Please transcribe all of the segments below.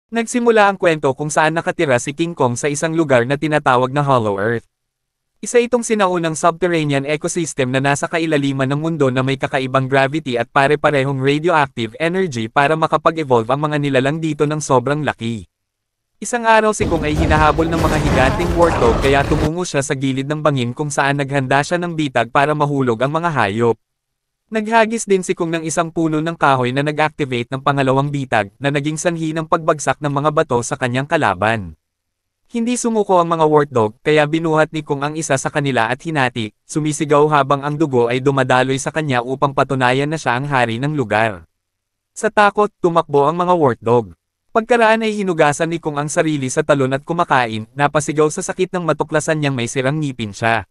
Nagsimula ang kwento kung saan nakatira si King Kong sa isang lugar na tinatawag na Hollow Earth. Isa itong sinaunang subterranean ecosystem na nasa kailaliman ng mundo na may kakaibang gravity at pare-parehong radioactive energy para makapag-evolve ang mga nilalang dito ng sobrang laki. Isang araw si Kong ay hinahabol ng mga higanting warthog kaya tumungo siya sa gilid ng bangin kung saan naghanda siya ng bitag para mahulog ang mga hayop. Naghagis din si Kong ng isang puno ng kahoy na nag-activate ng pangalawang bitag na naging sanhi ng pagbagsak ng mga bato sa kanyang kalaban. Hindi sumuko ang mga warthog kaya binuhat ni Kong ang isa sa kanila at hinati, sumisigaw habang ang dugo ay dumadaloy sa kanya upang patunayan na siya ang hari ng lugar. Sa takot, tumakbo ang mga warthog. Pagkaraan ay hinugasan ni Kong ang sarili sa talon at kumakain, napasigaw sa sakit ng matuklasan niyang may sirang ngipin siya.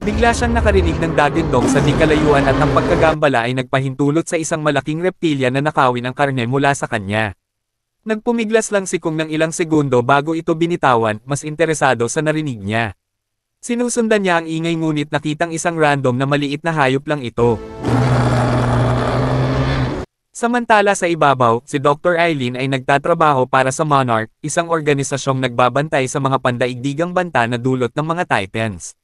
Bigla siyang nakarinig ng dagindong sa di kalayuan at ang pagkagambala ay nagpahintulot sa isang malaking reptilya na nakawin ang karne mula sa kanya. Nagpumiglas lang si Kong ng ilang segundo bago ito binitawan, mas interesado sa narinig niya. Sinusundan niya ang ingay ngunit nakitang isang random na maliit na hayop lang ito. Samantala sa ibabaw, si Dr. Eileen ay nagtatrabaho para sa Monarch, isang organisasyong nagbabantay sa mga pandaigdigang banta na dulot ng mga Titans.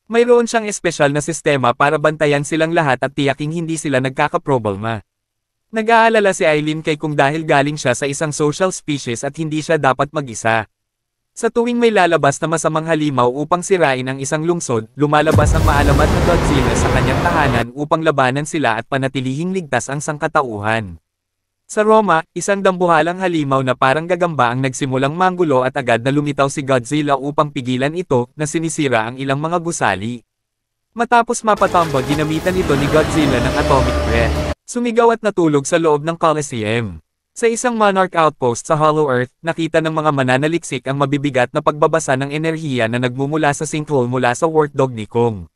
Mayroon siyang espesyal na sistema para bantayan silang lahat at tiyaking hindi sila nagkakaproblema. Nag-aalala si Eileen kay Kong dahil galing siya sa isang social species at hindi siya dapat mag-isa. Sa tuwing may lalabas na masamang halimaw upang sirain ang isang lungsod, lumalabas ang maalamat na Godzilla sa kanyang tahanan upang labanan sila at panatilihing ligtas ang sangkatauhan. Sa Roma, isang dambuhalang halimaw na parang gagamba ang nagsimulang manggulo at agad na lumitaw si Godzilla upang pigilan ito na sinisira ang ilang mga gusali. Matapos mapatombo, ginamitan ito ni Godzilla ng atomic breath. Sumigaw at natulog sa loob ng Coliseum. Sa isang Monarch outpost sa Hollow Earth, nakita ng mga mananaliksik ang mabibigat na pagbabasa ng enerhiya na nagmumula sa sinkhole mula sa warthog ni Kong.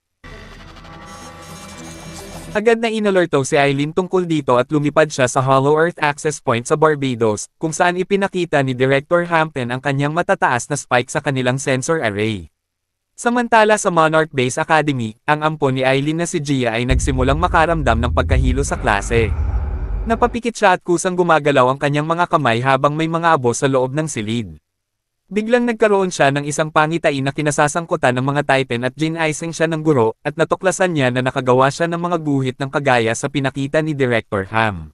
Agad na inalerto si Eileen tungkol dito at lumipad siya sa Hollow Earth Access Point sa Barbados, kung saan ipinakita ni Director Hampton ang kanyang matataas na spike sa kanilang sensor array. Samantala sa Monarch Base Academy, ang ampon ni Eileen na si Gia ay nagsimulang makaramdam ng pagkahilo sa klase. Napapikit siya at kusang gumagalaw ang kanyang mga kamay habang may mga abo sa loob ng silid. Biglang nagkaroon siya ng isang pangitain na kinasasangkutan ng mga Titan at gin-icing siya ng guro, at natuklasan niya na nakagawa siya ng mga guhit ng kagaya sa pinakita ni Director Ham.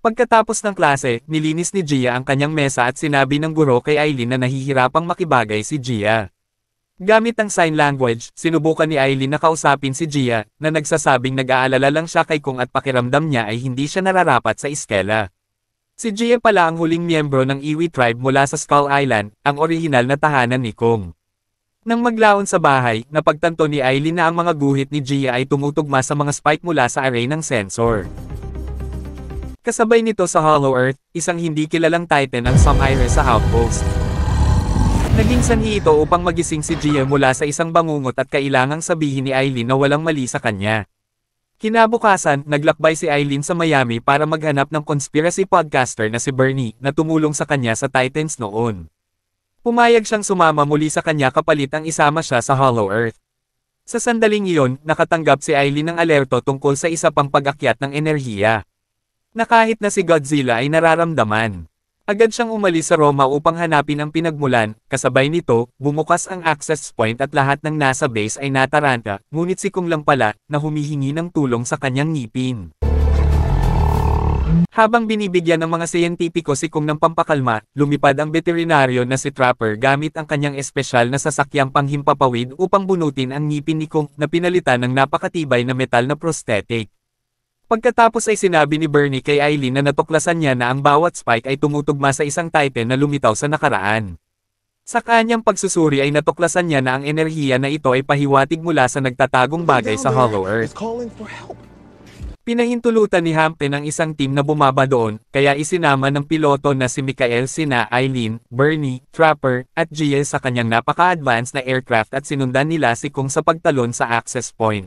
Pagkatapos ng klase, nilinis ni Gia ang kanyang mesa at sinabi ng guro kay Eileen na nahihirapang makibagay si Gia. Gamit ang sign language, sinubukan ni Eileen na kausapin si Gia, na nagsasabing nag-aalala lang siya kay Kong at pakiramdam niya ay hindi siya nararapat sa iskela. Si Gia pala ang huling miyembro ng Iwi tribe mula sa Skull Island, ang orihinal na tahanan ni Kong. Nang maglaon sa bahay, napagtanto ni Eileen na ang mga guhit ni Gia ay tumutugma sa mga spike mula sa array ng sensor. Kasabay nito sa Hollow Earth, isang hindi kilalang Titan ang sumire sa outpost. Naging sanhi ito upang magising si Gia mula sa isang bangungot at kailangang sabihin ni Eileen na walang mali sa kanya. Kinabukasan, naglakbay si Eileen sa Miami para maghanap ng conspiracy podcaster na si Bernie, na tumulong sa kanya sa Titans noon. Pumayag siyang sumama muli sa kanya kapalit ang isama siya sa Hollow Earth. Sa sandaling iyon, nakatanggap si Eileen ng alerto tungkol sa isa pang pag-akyat ng enerhiya. Na kahit na si Godzilla ay nararamdaman. Agad siyang umalis sa Roma upang hanapin ang pinagmulan, kasabay nito, bumukas ang access point at lahat ng nasa base ay nataranta, ngunit si Kong lang pala, na humihingi ng tulong sa kanyang ngipin. Habang binibigyan ng mga siyentipiko si Kong ng pampakalma, lumipad ang veterinaryo na si Trapper gamit ang kanyang espesyal na sasakyang panghimpapawid upang bunutin ang ngipin ni Kong, na pinalitan ng napakatibay na metal na prosthetic. Pagkatapos ay sinabi ni Bernie kay Eileen na natuklasan niya na ang bawat spike ay tumutugma sa isang Titan na lumitaw sa nakaraan. Sa kanyang pagsusuri ay natuklasan niya na ang enerhiya na ito ay pahiwatig mula sa nagtatagong bagay sa Hollow Earth. Pinahintulutan ni Hampton ang isang team na bumaba doon, kaya isinama ng piloto na si Michael sina Eileen, Bernie, Trapper, at Gia sa kanyang napaka-advanced na aircraft at sinundan nila si Kong sa pagtalon sa access point.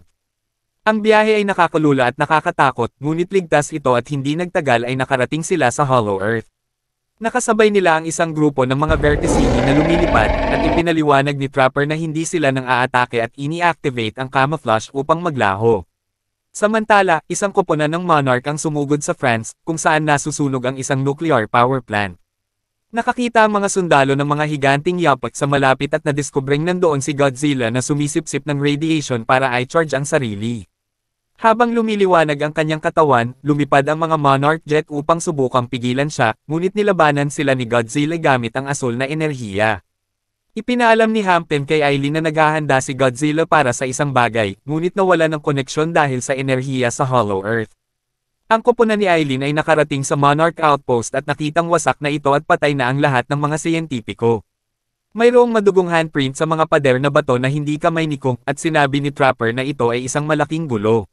Ang biyahe ay nakakalula at nakakatakot, ngunit ligtas ito at hindi nagtagal ay nakarating sila sa Hollow Earth. Nakasabay nila ang isang grupo ng mga Verticini na lumilipad, at ipinaliwanag ni Trapper na hindi sila nang aatake at ini-activate ang camouflage upang maglaho. Samantala, isang koponan ng Monarch ang sumugod sa France, kung saan nasusunog ang isang nuclear power plant. Nakakita ang mga sundalo ng mga higanting yapot sa malapit at nadiskubreng nandoon si Godzilla na sumisipsip ng radiation para i-charge ang sarili. Habang lumiliwanag ang kanyang katawan, lumipad ang mga Monarch jet upang subukang pigilan siya, ngunit nilabanan sila ni Godzilla gamit ang asul na enerhiya. Ipinaalam ni Hampton kay Aileen na naghahanda si Godzilla para sa isang bagay, ngunit nawala ng koneksyon dahil sa enerhiya sa Hollow Earth. Ang koponan ni Aileen ay nakarating sa Monarch Outpost at nakitang wasak na ito at patay na ang lahat ng mga siyentipiko. Mayroong madugong handprint sa mga pader na bato na hindi kamay ni Kong at sinabi ni Trapper na ito ay isang malaking gulo.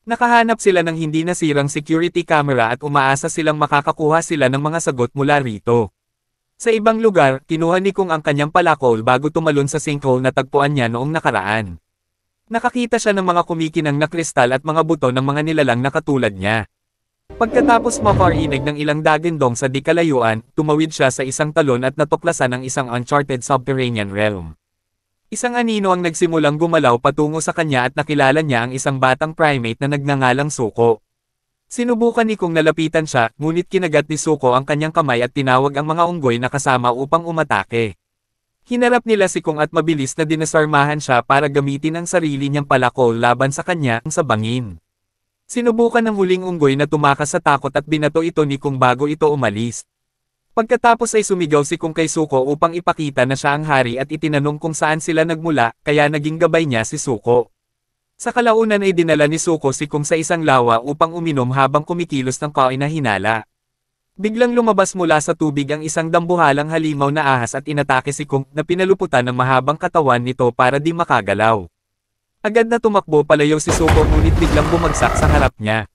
Nakahanap sila ng hindi nasirang security camera at umaasa silang makakakuha sila ng mga sagot mula rito. Sa ibang lugar, kinuha ni Kong ang kanyang palakol bago tumalon sa sinkhole na tagpuan niya noong nakaraan. Nakakita siya ng mga kumikinang na kristal at mga buto ng mga nilalang na katulad niya. Pagkatapos maparinig ng ilang dagindong sa di kalayuan, tumawid siya sa isang talon at natuklasan ang isang uncharted subterranean realm. Isang anino ang nagsimulang gumalaw patungo sa kanya at nakilala niya ang isang batang primate na nagngangalang Suko. Sinubukan ni Kong nalapitan siya, ngunit kinagat ni Suko ang kanyang kamay at tinawag ang mga unggoy na kasama upang umatake. Hinarap nila si Kong at mabilis na dinasarmahan siya para gamitin ang sarili niyang palakol laban sa kanya sa bangin. Sinubukan ng huling unggoy na tumakas sa takot at binato ito ni Kong bago ito umalis. Pagkatapos ay sumigaw si Kong kay Suko upang ipakita na siya ang hari at itinanong kung saan sila nagmula, kaya naging gabay niya si Suko. Sa kalaunan ay dinala ni Suko si Kong sa isang lawa upang uminom habang kumikilos ng kain na hinala. Biglang lumabas mula sa tubig ang isang dambuhalang halimaw na ahas at inatake si Kong na pinaluputan ng mahabang katawan nito para di makagalaw. Agad na tumakbo palayo si Suko ngunit biglang bumagsak sa harap niya.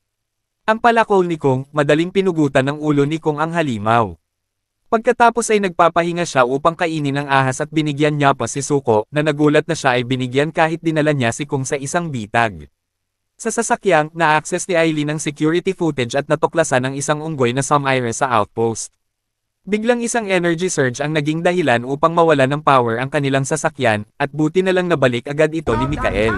Ang palakol ni Kong, madaling pinugutan ng ulo ni Kong ang halimaw. Pagkatapos ay nagpapahinga siya upang kainin ang ahas at binigyan niya pa si Suko, na nagulat na siya ay binigyan kahit dinala niya si Kong sa isang bitag. Sa sasakyang, na-access ni Aileen ang security footage at natuklasan ang isang unggoy na Sumire sa outpost. Biglang isang energy surge ang naging dahilan upang mawala ng power ang kanilang sasakyan, at buti na lang nabalik agad ito ni Mikael.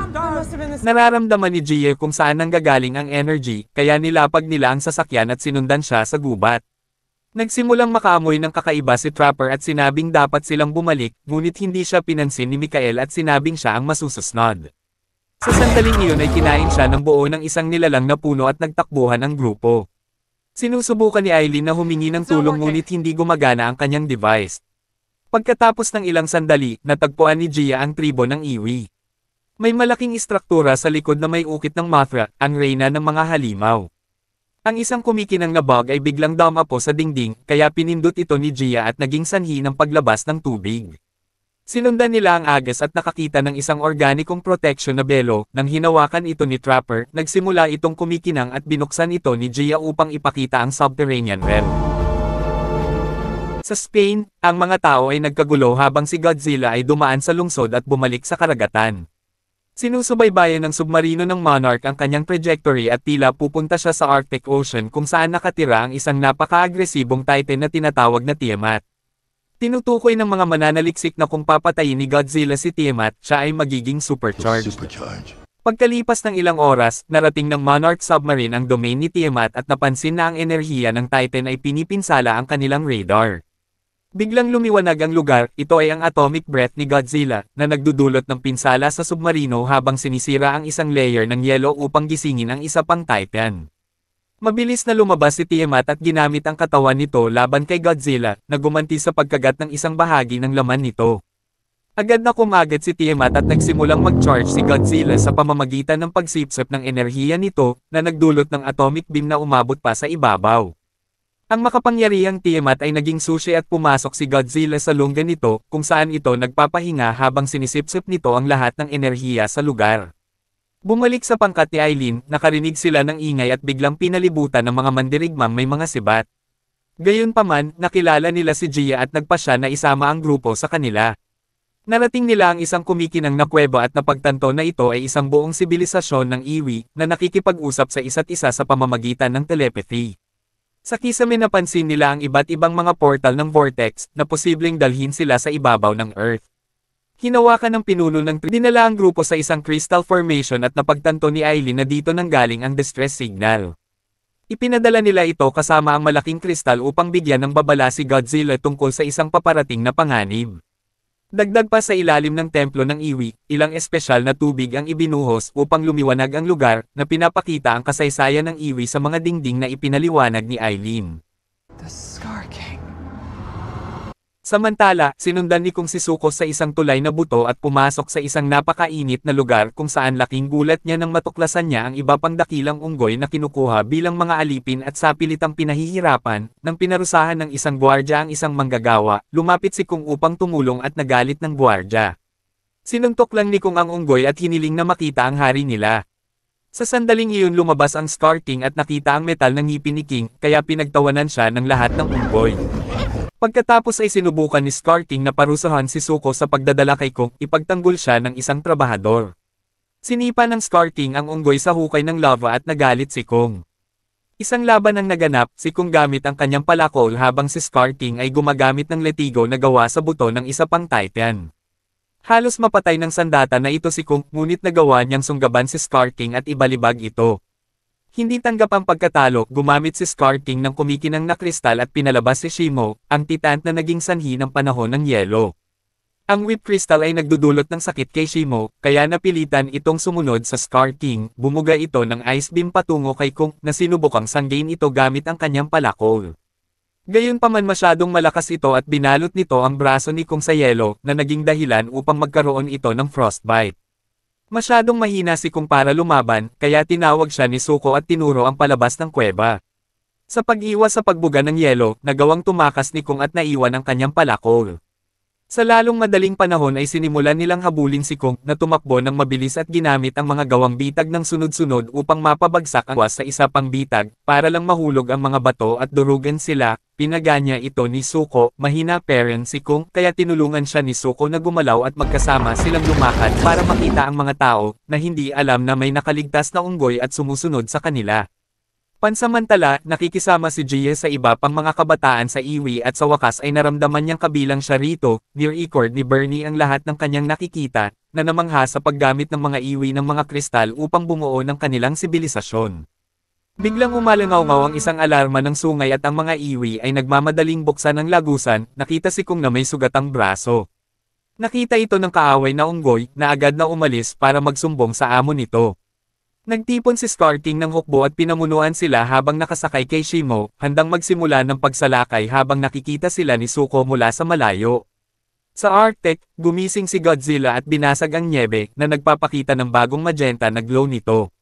Nararamdaman ni Gia kung saan nanggagaling ang energy, kaya nilapag nila ang sasakyan at sinundan siya sa gubat. Nagsimulang makaamoy ng kakaiba si Trapper at sinabing dapat silang bumalik, ngunit hindi siya pinansin ni Mikael at sinabing siya ang masusunod. Sa sandaling iyon ay kinain siya ng buo ng isang nilalang na puno at nagtakbuhan ang grupo. Sinusubukan ni Aileen na humingi ng tulong ngunit hindi gumagana ang kanyang device. Pagkatapos ng ilang sandali, natagpuan ni Gia ang tribo ng Iwi. May malaking istruktura sa likod na may ukit ng Mothra, ang reyna ng mga halimaw. Ang isang kumikinang na bug ay biglang dumapo sa dingding, kaya pinindot ito ni Gia at naging sanhi ng paglabas ng tubig. Sinundan nila ang Agas at nakakita ng isang organikong protection na belo, nang hinawakan ito ni Trapper, nagsimula itong kumikinang at binuksan ito ni Gia upang ipakita ang subterranean realm. Sa Spain, ang mga tao ay nagkagulo habang si Godzilla ay dumaan sa lungsod at bumalik sa karagatan. Sinusubaybayan ng submarino ng Monarch ang kanyang trajectory at tila pupunta siya sa Arctic Ocean kung saan nakatira ang isang napaka-agresibong Titan na tinatawag na Tiamat. Tinutukoy ng mga mananaliksik na kung papatayin ni Godzilla si Tiamat, siya ay magiging supercharged. Pagkalipas ng ilang oras, narating ng Monarch submarine ang domain ni Tiamat at napansin na ang enerhiya ng Titan ay pinipinsala ang kanilang radar. Biglang lumiwanag ang lugar, ito ay ang atomic breath ni Godzilla, na nagdudulot ng pinsala sa submarino habang sinisira ang isang layer ng yelo upang gisingin ang isa pang Titan. Mabilis na lumabas si Tiamat at ginamit ang katawan nito laban kay Godzilla, na gumanti sa pagkagat ng isang bahagi ng laman nito. Agad na kumagat si Tiamat at nagsimulang mag-charge si Godzilla sa pamamagitan ng pagsipsip ng enerhiya nito, na nagdulot ng atomic beam na umabot pa sa ibabaw. Ang makapangyarihang Tiamat ay naging susi at pumasok si Godzilla sa lungga nito, kung saan ito nagpapahinga habang sinisipsip nito ang lahat ng enerhiya sa lugar. Bumalik sa pangkat ni Aileen, nakarinig sila ng ingay at biglang pinalibutan ng mga mandirigmang may mga sibat. Gayunpaman, nakilala nila si Gia at nagpasya na isama ang grupo sa kanila. Narating nila ang isang kumikinang na kuweba at napagtanto na ito ay isang buong sibilisasyon ng Iwi, na nakikipag-usap sa isa't isa sa pamamagitan ng telepathy. Sa kisame napansin nila ang iba't ibang mga portal ng vortex, na posibleng dalhin sila sa ibabaw ng Earth. Hinawakan ng pinuno ng dinala ang grupo sa isang crystal formation at napagtanto ni Aileen na dito nanggaling ang distress signal. Ipinadala nila ito kasama ang malaking kristal upang bigyan ng babala si Godzilla tungkol sa isang paparating na panganib. Dagdag pa sa ilalim ng templo ng Iwi, ilang espesyal na tubig ang ibinuhos upang lumiwanag ang lugar, na pinapakita ang kasaysayan ng Iwi sa mga dingding na ipinaliwanag ni Eileen. The Scar King. Samantala, sinundan ni Kung si Zuko sa isang tulay na buto at pumasok sa isang napakainit na lugar kung saan laking gulat niya nang matuklasan niya ang iba pang dakilang unggoy na kinukuha bilang mga alipin at sapilitang pinahihirapan. Nang pinarusahan ng isang gwardiya ang isang manggagawa, lumapit si Kung upang tumulong at nagalit ng gwardiya. Sinuntok lang ni Kung ang unggoy at hiniling na makita ang hari nila. Sa sandaling iyon lumabas ang Scar King at nakita ang metal ng ngipin ni King, kaya pinagtawanan siya ng lahat ng unggoy. Pagkatapos ay sinubukan ni Scar King na parusahan si Zuko sa pagdadala kay Kung, ipagtanggol siya ng isang trabahador. Sinipa ng Scar King ang unggoy sa hukay ng lava at nagalit si Kung. Isang laban ang naganap, si Kung gamit ang kanyang palakol habang si Scar King ay gumagamit ng letigo na gawa sa buto ng isa pang Titan. Halos mapatay ng sandata na ito si Kung, ngunit nagawa niyang sunggaban si Scar King at ibalibag ito. Hindi tanggap ang pagkatalo, gumamit si Scar King ng kumikinang na kristal at pinalabas si Shimo, ang titan na naging sanhi ng panahon ng yelo. Ang whip crystal ay nagdudulot ng sakit kay Shimo, kaya napilitan itong sumunod sa Scar King. Bumuga ito ng ice beam patungo kay Kung, na sinubukang sanggain ito gamit ang kanyang palakol. Gayunpaman masyadong malakas ito at binalot nito ang braso ni Kung sa yelo, na naging dahilan upang magkaroon ito ng frostbite. Masyadong mahina si Kung para lumaban, kaya tinawag siya ni Zuko at tinuro ang palabas ng kuweba. Sa pag-iwas sa pagbuga ng yelo, nagawang tumakas ni Kung at naiwan ang kanyang palakol. Sa lalong madaling panahon ay sinimulan nilang habulin si Kung, na tumakbo ng mabilis at ginamit ang mga gawang bitag ng sunod-sunod upang mapabagsak ang was sa isa pang bitag, para lang mahulog ang mga bato at durugan sila. Pinaganya ito ni Zuko, mahina parent si Kung, kaya tinulungan siya ni Zuko na gumalaw at magkasama silang lumakad para makita ang mga tao, na hindi alam na may nakaligtas na unggoy at sumusunod sa kanila. Pansamantala, nakikisama si Jie sa iba pang mga kabataan sa Iwi at sa wakas ay naramdaman niyang kabilang siya rito, ni-record ni Bernie ang lahat ng kanyang nakikita, na namangha sa paggamit ng mga Iwi ng mga kristal upang bumuo ng kanilang sibilisasyon. Biglang umalangaw-ngaw ang isang alarma ng sungay at ang mga Iwi ay nagmamadaling buksan ang lagusan. Nakita si Kung na may sugatang braso. Nakita ito ng kaaway na unggoy, na agad na umalis para magsumbong sa amo nito. Nagtipon si Scar King ng hukbo at pinamunuan sila habang nakasakay kay Shimo, handang magsimula ng pagsalakay habang nakikita sila ni Zuko mula sa malayo. Sa Arctic, gumising si Godzilla at binasag ang nyebe, na nagpapakita ng bagong magenta na glow nito.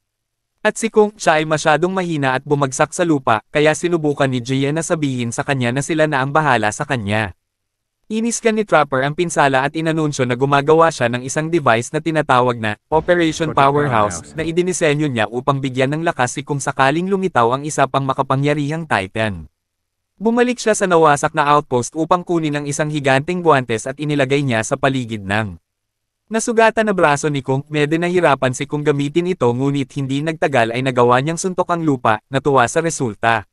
At si Kung, siya ay masyadong mahina at bumagsak sa lupa, kaya sinubukan ni Jie na sabihin sa kanya na sila na ang bahala sa kanya. Iniskan ni Trapper ang pinsala at inanunsyo na gumagawa siya ng isang device na tinatawag na Operation Powerhouse, na idinisenyo niya upang bigyan ng lakas si Kung sakaling lumitaw ang isa pang makapangyarihang Titan. Bumalik siya sa nawasak na outpost upang kunin ang isang higanteng guwantes at inilagay niya sa paligid ng nasugatan na braso ni Kung. Medyo nahirapan si Kung gamitin ito, ngunit hindi nagtagal ay nagawa niyang suntok ang lupa, natuwa sa resulta.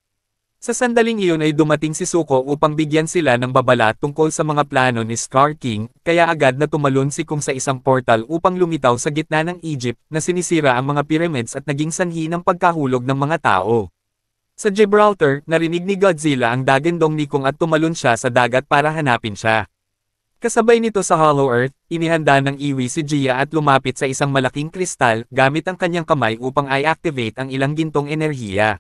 Sa sandaling iyon ay dumating si Zuko upang bigyan sila ng babala tungkol sa mga plano ni Scar King, kaya agad na tumalon si Kung sa isang portal upang lumitaw sa gitna ng Egypt, na sinisira ang mga pyramids at naging sanhi ng pagkahulog ng mga tao. Sa Gibraltar, narinig ni Godzilla ang dagandong ni Kung at tumalon siya sa dagat para hanapin siya. Kasabay nito sa Hollow Earth, inihanda ng Iwi si Jia at lumapit sa isang malaking kristal, gamit ang kanyang kamay upang i-activate ang ilang gintong enerhiya.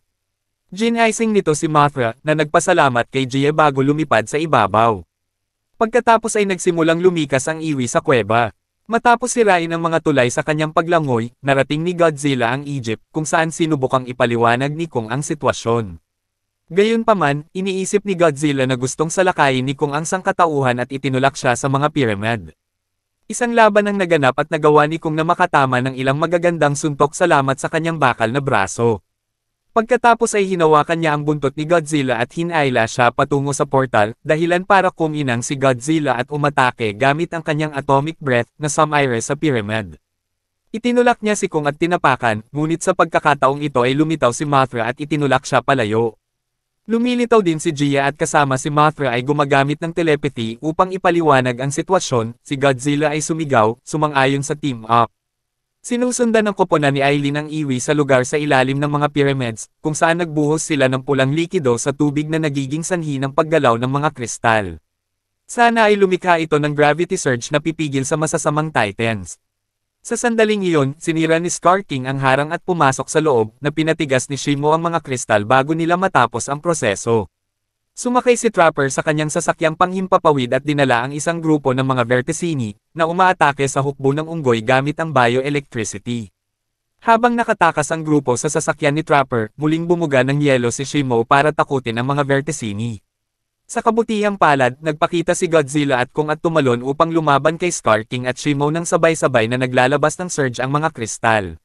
Ginising nito si Mothra, na nagpasalamat kay Jia bago lumipad sa ibabaw. Pagkatapos ay nagsimulang lumikas ang Iwi sa kuweba. Matapos sirain ang mga tulay sa kanyang paglangoy, narating ni Godzilla ang Egypt, kung saan sinubukang ipaliwanag ni Kung ang sitwasyon. Gayunpaman, iniisip ni Godzilla na gustong salakayin ni Kung ang sangkatauhan at itinulak siya sa mga piramid. Isang laban ang naganap at nagawa ni Kung na makatama ng ilang magagandang suntok salamat sa kanyang bakal na braso. Pagkatapos ay hinawakan niya ang buntot ni Godzilla at hinayla siya patungo sa portal, dahilan para kuminang si Godzilla at umatake gamit ang kanyang atomic breath na sumire sa pyramid. Itinulak niya si Kung at tinapakan, ngunit sa pagkakataong ito ay lumitaw si Mothra at itinulak siya palayo. Lumilitaw din si Jia at kasama si Mothra ay gumagamit ng telepathy upang ipaliwanag ang sitwasyon. Si Godzilla ay sumigaw, sumang-ayon sa team-up. Sinusundan ng koponan ni Aileen ang iwi sa lugar sa ilalim ng mga pyramids, kung saan nagbuhos sila ng pulang likido sa tubig na nagiging sanhi ng paggalaw ng mga kristal. Sana ay lumikha ito ng gravity surge na pipigil sa masasamang Titans. Sa sandaling iyon, sinira ni Scar King ang harang at pumasok sa loob, na pinatigas ni Shimo ang mga kristal bago nila matapos ang proseso. Sumakay si Trapper sa kanyang sasakyang panghimpapawid at dinala ang isang grupo ng mga Vertesini, na umaatake sa hukbo ng unggoy gamit ang bioelectricity. Habang nakatakas ang grupo sa sasakyan ni Trapper, muling bumuga ng yelo si Shimo para takutin ang mga Vertesini. Sa kabutihang palad, nagpakita si Godzilla at Kong at tumalon upang lumaban kay Scar King at Shimo nang sabay-sabay na naglalabas ng surge ang mga kristal.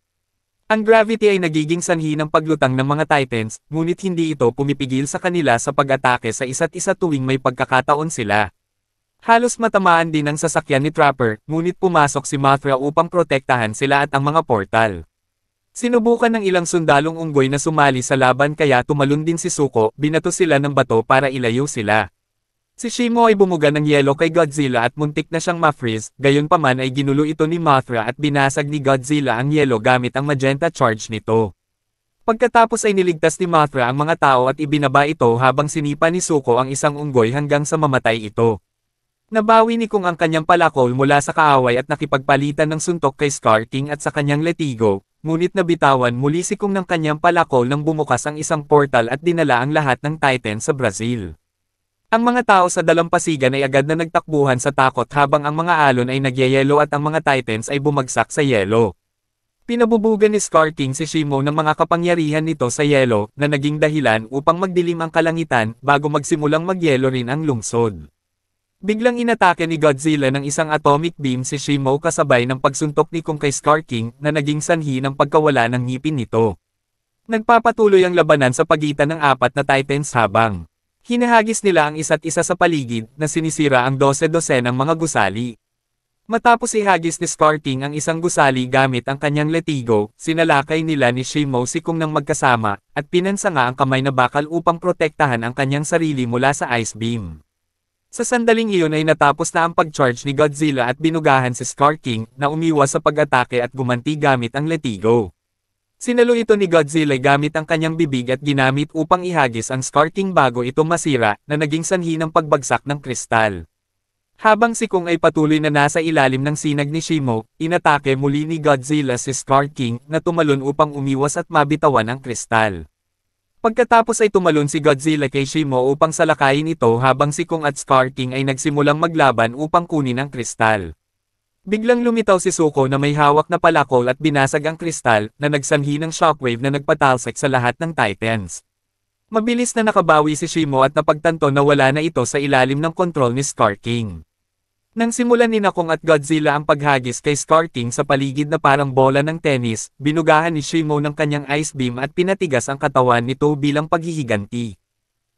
Ang gravity ay nagiging sanhi ng paglutang ng mga Titans, ngunit hindi ito pumipigil sa kanila sa pag-atake sa isa't isa tuwing may pagkakataon sila. Halos matamaan din ang sasakyan ni Trapper, ngunit pumasok si Mothra upang protektahan sila at ang mga portal. Sinubukan ng ilang sundalong unggoy na sumali sa laban kaya tumalon din si Zuko, binato sila ng bato para ilayo sila. Si Shimo ay bumuga ng yelo kay Godzilla at muntik na siyang ma-freeze, gayunpaman ay ginulo ito ni Mothra at binasag ni Godzilla ang yelo gamit ang magenta charge nito. Pagkatapos ay niligtas ni Mothra ang mga tao at ibinaba ito habang sinipa ni Zuko ang isang unggoy hanggang sa mamatay ito. Nabawi ni Kong ang kanyang palakol mula sa kaaway at nakipagpalitan ng suntok kay Scar King at sa kanyang letigo, ngunit nabitawan muli si Kong ng kanyang palakol nang bumukas ang isang portal at dinala ang lahat ng Titan sa Brazil. Ang mga tao sa dalampasigan ay agad na nagtakbuhan sa takot habang ang mga alon ay nagyayelo at ang mga Titans ay bumagsak sa yelo. Pinabubugan ni Scar King si Shimo ng mga kapangyarihan nito sa yelo, na naging dahilan upang magdilim ang kalangitan bago magsimulang magyelo rin ang lungsod. Biglang inatake ni Godzilla ng isang atomic beam si Shimo kasabay ng pagsuntok ni Kong kay Scar King na naging sanhi ng pagkawala ng ngipin nito. Nagpapatuloy ang labanan sa pagitan ng apat na Titans habang hinahagis nila ang isa't isa sa paligid na sinisira ang 12 ng mga gusali. Matapos ihagis ni Scar King ang isang gusali gamit ang kanyang letigo, sinalakay nila ni Shimo si Kong ng magkasama, at pinansa nga ang kamay na bakal upang protektahan ang kanyang sarili mula sa ice beam. Sa sandaling iyon ay natapos na ang pag-charge ni Godzilla at binugahan si Scar King, na umiwas sa pag-atake at gumanti gamit ang letigo. Sinalo ito ni Godzilla gamit ang kanyang bibig at ginamit upang ihagis ang Scar King bago ito masira, na naging sanhi ng pagbagsak ng kristal. Habang si Kong ay patuloy na nasa ilalim ng sinag ni Shimo, inatake muli ni Godzilla si Scar King na tumalon upang umiwas at mabitawan ang kristal. Pagkatapos ay tumalon si Godzilla kay Shimo upang salakayin ito habang si Kong at Scar King ay nagsimulang maglaban upang kunin ang kristal. Biglang lumitaw si Zuko na may hawak na palakol at binasag ang kristal, na nagsanhi ng shockwave na nagpatalsik sa lahat ng Titans. Mabilis na nakabawi si Shimo at napagtanto na wala na ito sa ilalim ng kontrol ni Scar King. Nang simulan ni Kong at Godzilla ang paghagis kay Scar King sa paligid na parang bola ng tennis, binugahan ni Shimo ng kanyang ice beam at pinatigas ang katawan nito bilang paghihiganti.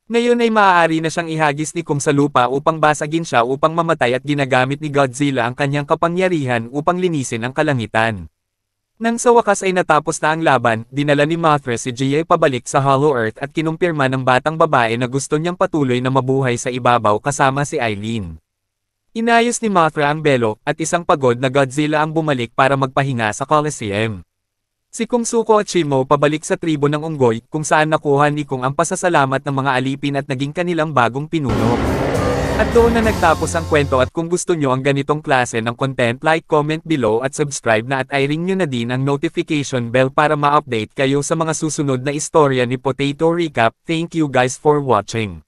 Ngayon ay maaari na siyang ihagis ni Kong sa lupa upang basagin siya upang mamatay at ginagamit ni Godzilla ang kanyang kapangyarihan upang linisin ang kalangitan. Nang sa wakas ay natapos na ang laban, dinala ni Mothra si Jie pabalik sa Hollow Earth at kinumpirma ng batang babae na gusto niyang patuloy na mabuhay sa ibabaw kasama si Aileen. Inayos ni Mothra ang belo, at isang pagod na Godzilla ang bumalik para magpahinga sa Coliseum. Si Kong, Zuko at Shimo pabalik sa tribo ng unggoy, kung saan nakuha ni Kong ang pasasalamat ng mga alipin at naging kanilang bagong pinuno. At doon na nagtapos ang kwento, at kung gusto nyo ang ganitong klase ng content, like, comment below at subscribe na at i-ring nyo na din ang notification bell para ma-update kayo sa mga susunod na istorya ni Potato Recap. Thank you guys for watching.